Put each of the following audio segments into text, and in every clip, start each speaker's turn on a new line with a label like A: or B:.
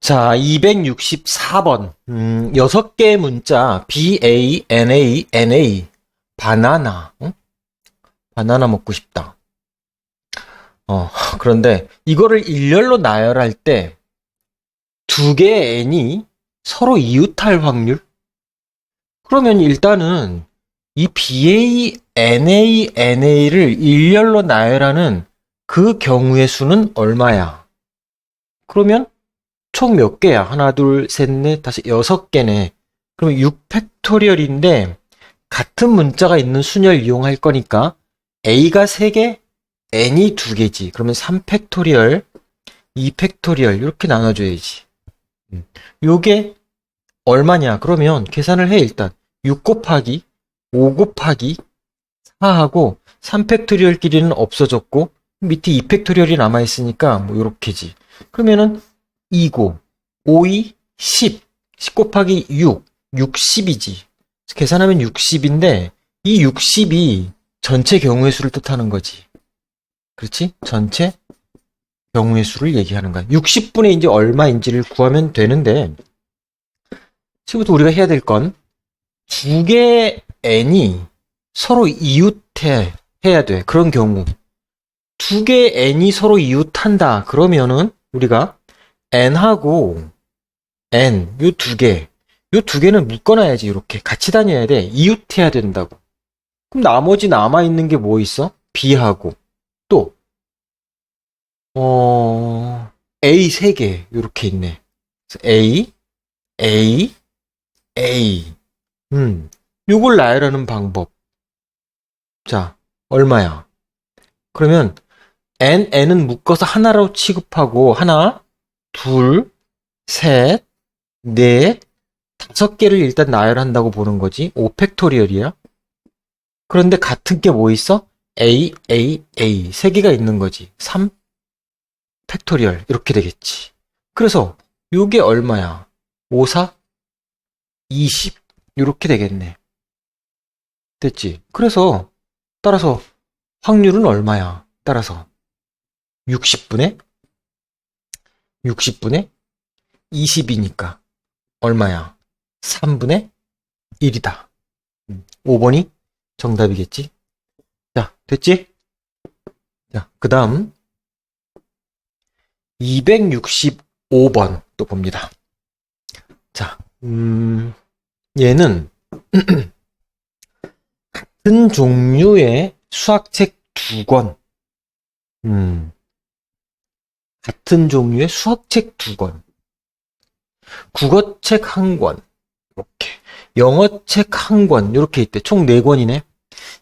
A: 자, 264번. 6개의 문자, BANANA. 바나나. 응? 바나나 먹고 싶다. 그런데 이거를 일렬로 나열할 때 두 개의 n이 서로 이웃할 확률? 그러면 일단은 이 BANANA를 일렬로 나열하는 그 경우의 수는 얼마야? 그러면 총 몇 개야? 하나, 둘, 셋, 넷, 다섯, 6개네. 그러면 6팩토리얼인데 같은 문자가 있는 순열 이용할 거니까 A가 3개, N이 2개지. 그러면 3팩토리얼, 2팩토리얼 이렇게 나눠줘야지. 요게 얼마냐? 그러면 계산을 해 일단. 6 곱하기 5 곱하기 4하고 3팩토리얼끼리는 없어졌고 밑에 2팩토리얼이 남아있으니까 뭐 요렇게지. 그러면은 2고 5이 10, 10 곱하기 6, 60이지. 계산하면 60인데 이 60이 전체 경우의 수를 뜻하는 거지. 그렇지? 전체 경우의 수를 얘기하는 거야. 60분의 이제 얼마인지를 구하면 되는데 지금부터 우리가 해야 될 건 두 개의 n이 서로 이웃해야 돼. 그런 경우 두 개의 n이 서로 이웃한다. 그러면은 우리가 n하고 n 요 두 개는 묶어놔야지. 이렇게 같이 다녀야 돼. 이웃해야 된다고. 그럼 나머지 남아있는 게 뭐 있어? b하고 또 A 3개 이렇게 있네. A, A, A. 요걸 나열하는 방법. 자, 얼마야? 그러면 n은 묶어서 하나로 취급하고 하나, 둘, 셋, 넷, 5개를 일단 나열한다고 보는 거지. 5팩토리얼이야. 그런데 같은 게 뭐 있어? A, A, A. 3개가 있는 거지. 3 팩토리얼 이렇게 되겠지. 그래서 요게 얼마야? 5, 4, 20 이렇게 되겠네. 됐지? 그래서 따라서 확률은 얼마야? 따라서 60분의 20이니까 얼마야? 3분의 1이다. 5번이 정답이겠지? 자, 됐지? 자, 그 다음 265번 또 봅니다. 자, 얘는 같은 종류의 수학책 2권. 같은 종류의 수학책 2권. 국어책 1권. 이렇게. 영어책 1권. 이렇게 있대. 총 4권이네.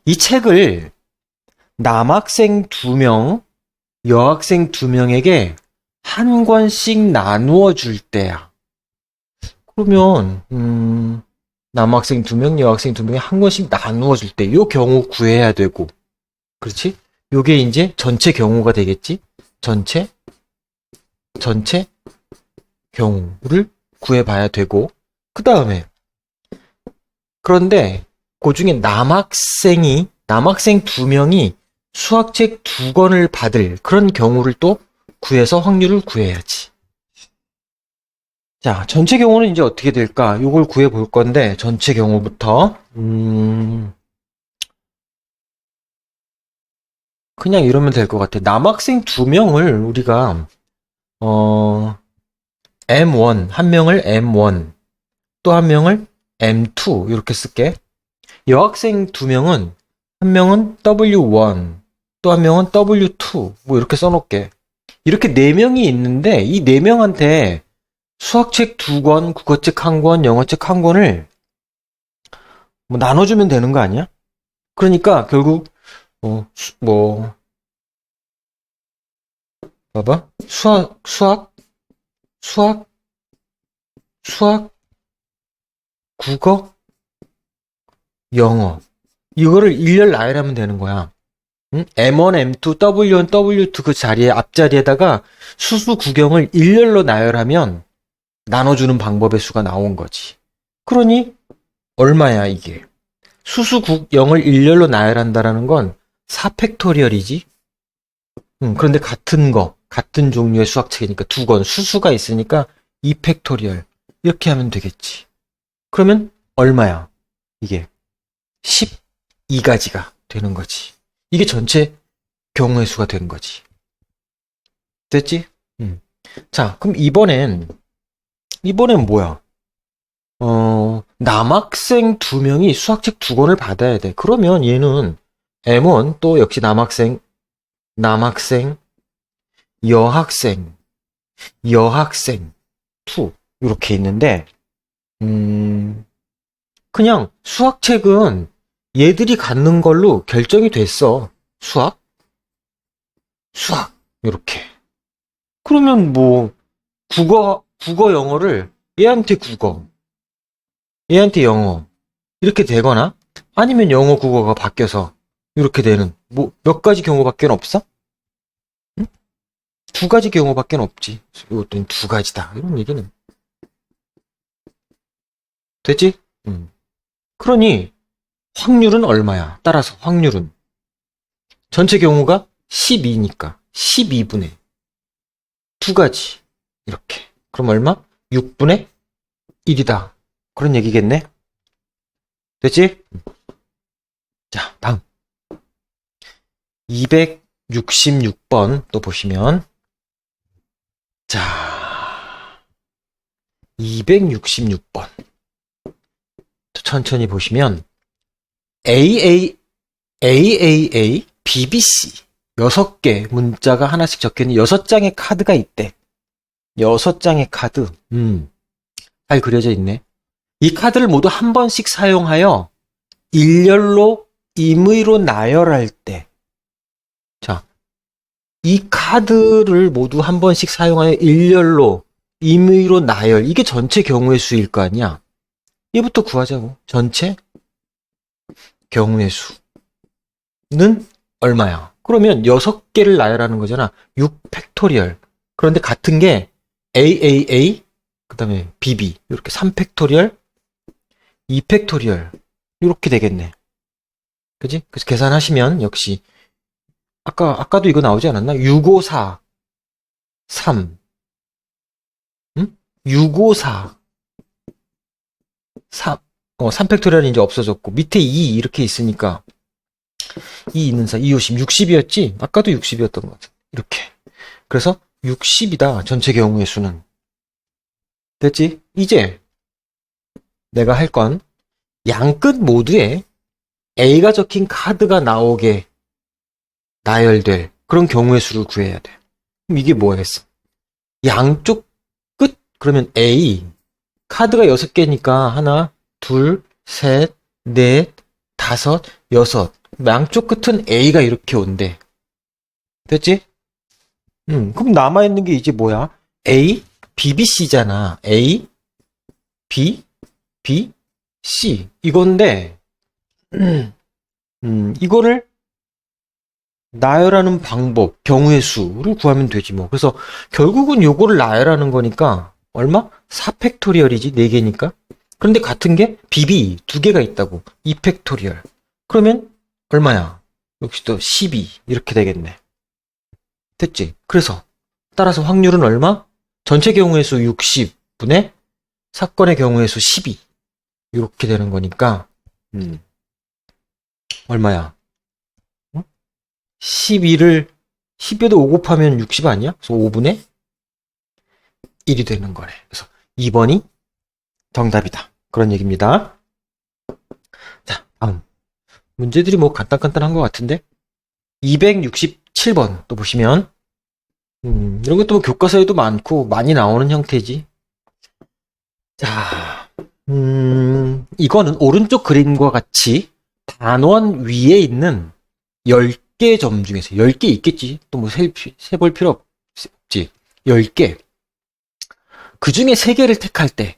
A: 이 책을 남학생 2명, 여학생 2명에게 한 권씩 나누어 줄 때야. 그러면 남학생 2명, 여학생 2명에 한 권씩 나누어 줄 때 요 경우 구해야 되고. 그렇지? 요게 이제 전체 경우가 되겠지? 전체 경우를 구해봐야 되고. 그 다음에 그런데 그 중에 남학생 2명이 수학책 2권을 받을 그런 경우를 또 구해서 확률을 구해야지. 자, 전체 경우는 이제 어떻게 될까? 요걸 구해 볼 건데, 전체 경우부터. 그냥 이러면 될 것 같아. 남학생 2명을 우리가, M1, 한 명을 M1, 또 한 명을 M2, 이렇게 쓸게. 여학생 2명은, 한 명은 W1, 또 한 명은 W2, 뭐 이렇게 써놓을게. 이렇게 4명이 있는데, 이 4명한테 수학책 2권, 국어책 1권, 영어책 1권을 뭐 나눠주면 되는 거 아니야? 그러니까 결국 봐봐. 수학, 국어, 영어 이거를 일렬 나열하면 되는 거야. 응? M1, M2, W1, W2 그 자리에 앞자리에다가 수수 구경을 일렬로 나열하면 나눠주는 방법의 수가 나온 거지. 그러니 얼마야 이게? 수수국 0을 일렬로 나열한다라는 건 4팩토리얼이지. 그런데 같은 종류의 수학책이니까 2권 수수가 있으니까 2팩토리얼 이렇게 하면 되겠지. 그러면 얼마야? 이게 12가지가 되는 거지. 이게 전체 경우의 수가 되는 거지. 됐지? 자, 그럼 이번엔 뭐야? 남학생 2명이 수학책 2권을 받아야 돼. 그러면 얘는 M1 또 역시 남학생, 여학생 2 이렇게 있는데 그냥 수학책은 얘들이 갖는 걸로 결정이 됐어. 수학 이렇게. 그러면 뭐 국어 영어를 얘한테 국어, 얘한테 영어 이렇게 되거나 아니면 영어 국어가 바뀌어서 이렇게 되는 뭐 몇 가지 경우밖에 없어? 응? 2가지 경우밖에 없지. 이것도 2가지다 이런 얘기는 됐지? 그러니 확률은 얼마야? 따라서 확률은 전체 경우가 12니까 12분의 2가지 이렇게. 그럼 얼마? 6분의 1이다. 그런 얘기겠네? 됐지? 자, 다음 266번 또 보시면 자 266번 천천히 보시면 AAA, BBC 6개 문자가 하나씩 적혀있는 6장의 카드가 있대. 6장의 카드. 잘 그려져 있네. 이 카드를 모두 한 번씩 사용하여 일렬로 임의로 나열할 때. 자, 이 카드를 모두 한 번씩 사용하여 일렬로 임의로 나열. 이게 전체 경우의 수일 거 아니야. 얘부터 구하자고. 전체 경우의 수는 얼마야? 그러면 6개를 나열하는 거잖아. 6팩토리얼. 그런데 같은 게 AAA, 그 다음에 BB, 이렇게 3팩토리얼, 2팩토리얼, 이렇게 되겠네. 그지? 그래서 계산하시면 역시, 아까도 이거 나오지 않았나? 654, 3, 654, 3, 3팩토리얼이 이제 없어졌고, 밑에 2 이렇게 있으니까, 2 있는 4, 2, 50, 60이었지? 아까도 60이었던 것 같아. 이렇게. 그래서 60이다. 전체 경우의 수는. 됐지? 이제 내가 할 건 양끝 모두에 A가 적힌 카드가 나오게 나열될 그런 경우의 수를 구해야 돼. 그럼 이게 뭐겠어? 양쪽 끝, 그러면 A. 카드가 6개니까 하나, 둘, 셋, 넷, 다섯, 여섯. 양쪽 끝은 A가 이렇게 온대. 됐지? 그럼 남아있는 게 이제 뭐야? A, B, B, C잖아. A, B, B, C. 이건데, 이거를 나열하는 방법, 경우의 수를 구하면 되지 뭐. 그래서 결국은 요거를 나열하는 거니까, 얼마? 4팩토리얼이지, 4개니까. 그런데 같은 게 BB 2개가 있다고. 2팩토리얼. 그러면 얼마야? 역시 또 12. 이렇게 되겠네. 됐지? 그래서 따라서 확률은 얼마? 전체 경우의 수 60분의 사건의 경우의 수 12. 이렇게 되는 거니까 얼마야? 12를 12에다 5 곱하면 60 아니야? 그래서 5분의 1이 되는 거네. 그래서 2번이 정답이다. 그런 얘기입니다. 자, 다음 문제들이 뭐 간단한 것 같은데 267번 또 보시면 이런 것도 뭐 교과서에도 많고 많이 나오는 형태지. 자, 이거는 오른쪽 그림과 같이 단원 위에 있는 10개 점 중에서 10개 있겠지. 또 뭐 세볼 필요 없지. 10개. 그 중에 3개를 택할 때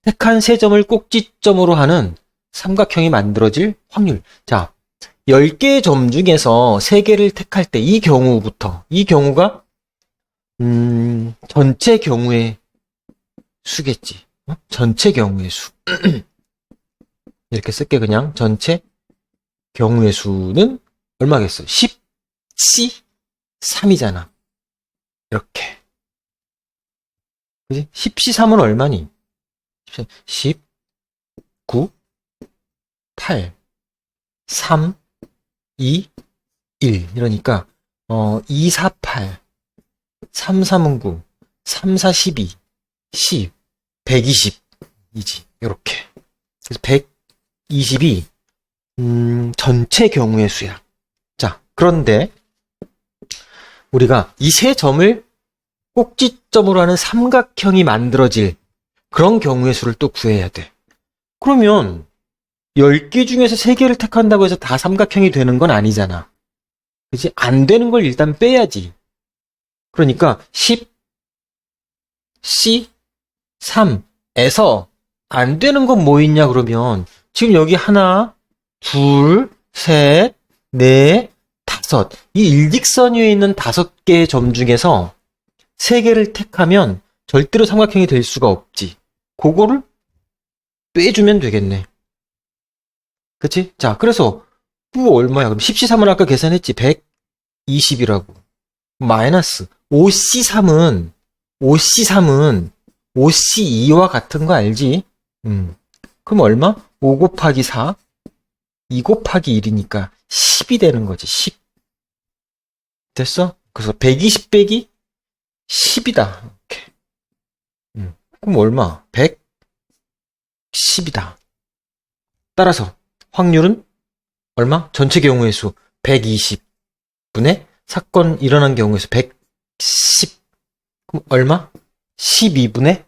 A: 택한 3점을 꼭지점으로 하는 삼각형이 만들어질 확률. 자, 10개의 점 중에서 3개를 택할 때 이 경우가 전체 경우의 수겠지. 전체 경우의 수. 이렇게 쓸게 그냥. 전체 경우의 수는 얼마겠어? 10C 3이잖아. 이렇게. 그지? 10C3은 얼마니? 10, 9, 8, 3, 2, 1. 이러니까, 2, 4, 8, 3, 3은 9, 3, 4, 12, 10, 120이지. 요렇게. 그래서 120이, 전체 경우의 수야. 자, 그런데, 우리가 이 세 점을 꼭지점으로 하는 삼각형이 만들어질 그런 경우의 수를 또 구해야 돼. 그러면 10개 중에서 3개를 택한다고 해서 다 삼각형이 되는 건 아니잖아. 그치? 안 되는 걸 일단 빼야지. 그러니까 10, C, 3에서 안 되는 건 뭐 있냐 그러면 지금 여기 하나, 둘, 셋, 넷, 다섯. 이 일직선 위에 있는 5개의 점 중에서 3개를 택하면 절대로 삼각형이 될 수가 없지. 그거를 빼주면 되겠네. 그치? 자, 그래서 뭐 얼마야? 그럼 10C3은 아까 계산했지? 120이라고. 마이너스 5C3은 5C2와 같은 거 알지? 그럼 얼마? 5 곱하기 4, 2 곱하기 1이니까 10이 되는 거지. 10. 됐어? 그래서 120 빼기 10이다. 이렇게. 그럼 얼마? 110이다. 따라서 확률은 얼마? 전체 경우의 수 120분의 사건 일어난 경우의 수 110. 그럼 얼마? 12분의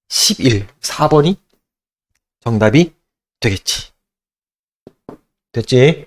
A: 11. 4번이 정답이 되겠지. 됐지?